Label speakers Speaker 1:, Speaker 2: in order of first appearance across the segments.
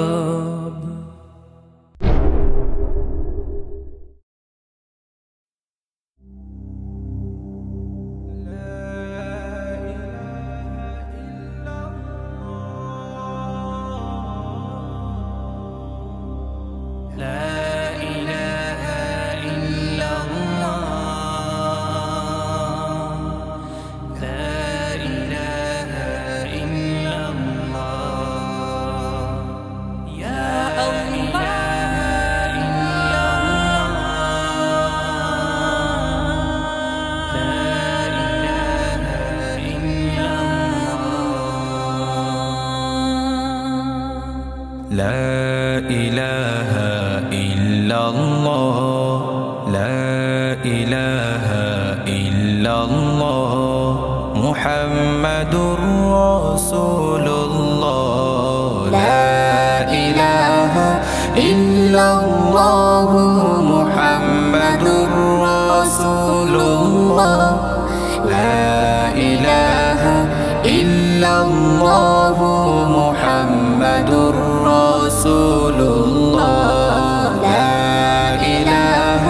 Speaker 1: Kalerab لا إله إلا الله لا إله إلا الله محمد رسول الله لا إله إلا الله محمد رسول الله لا إله إلا الله محمد رسول الله لا إله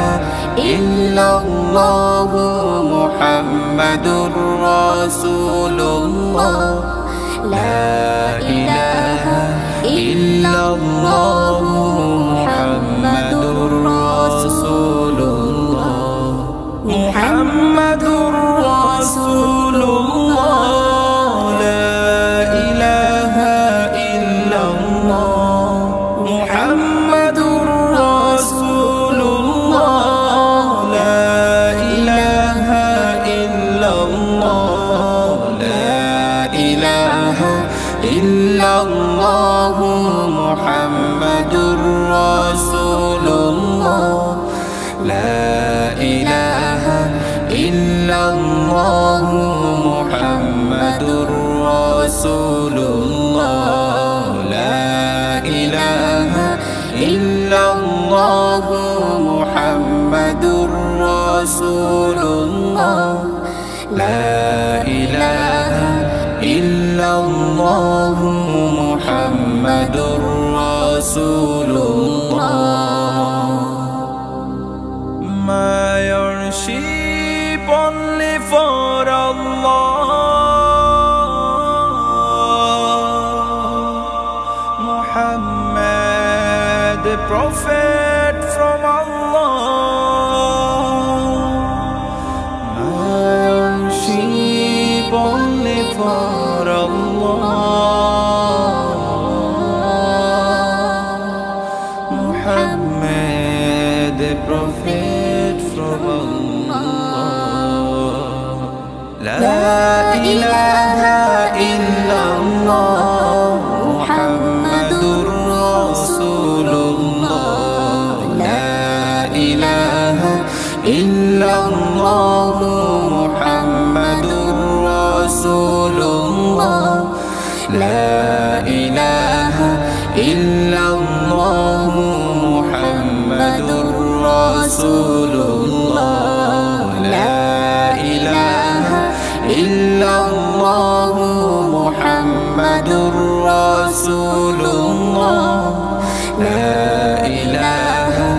Speaker 1: إلا الله محمد رسول الله لا إله إلا الله محمد رسول الله محمد رسول الله لا إله إلا الله محمد رسول الله لا إله إلا الله لا إله إلا الله محمد رسول الله لا إله إلا الله محمد رسول الله لا إله إلا الله محمد رسول الله لا إله إلا الله محمد رسول الله My worship only for Allah Muhammad the prophet from Allah My worship only for Allah Muhammad the prophet from Allah La ilaha illallah Muhammadur Rasulullah La ilaha illallah Muhammadur Rasulullah La ilaha illallah Muhammadur Rasulullah La ilaha illallah Muhammadur Rasulullah La ilaha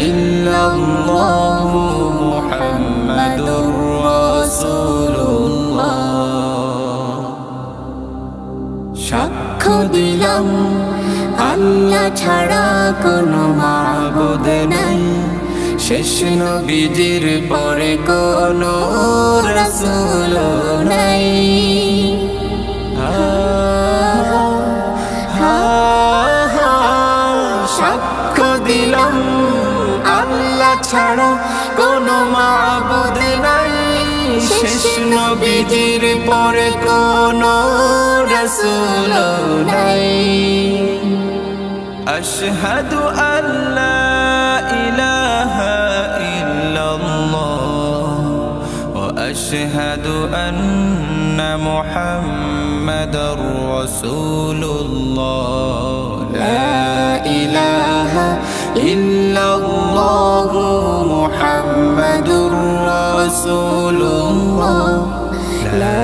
Speaker 1: illallah Muhammadur Rasulullah সাক্ষ্য দিলাম আল্লাহ ছাড়া কোনো মাবুদ নাই শেষ নবীজির পরে কোনো রাসূল নাই সাক্ষ্য দিলাম আল্লাহ ছাড়া কোনো মাবুদ নাই শেষ নবীজির পরে কোনো রাসূল নাই أشهد أن لا إله إلا الله وأشهد أن محمدا رسول الله لا إله إلا الله محمد رسول الله لا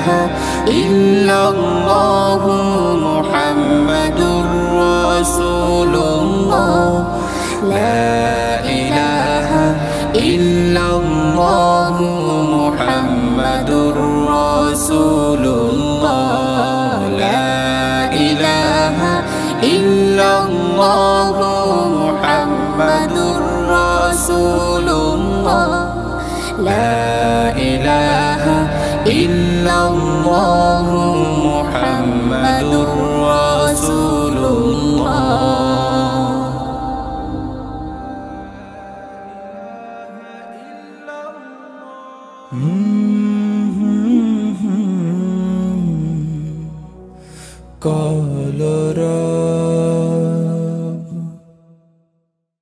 Speaker 1: ইলাহা ইল্লাল্লাহু মুহাম্মাদুর রাসূলুল্লাহ লা ইলাহা ইল্লাল্লাহু মুহাম্মাদুর রাসূলুল্লাহ লা ইলাহা ইল্লাল্লাহু মুহাম্মাদুর রাসূলুল্লাহ লা ইলাহা ইল্লাল্লাহু মুহাম্মাদুর রাসূলুল্লাহ قال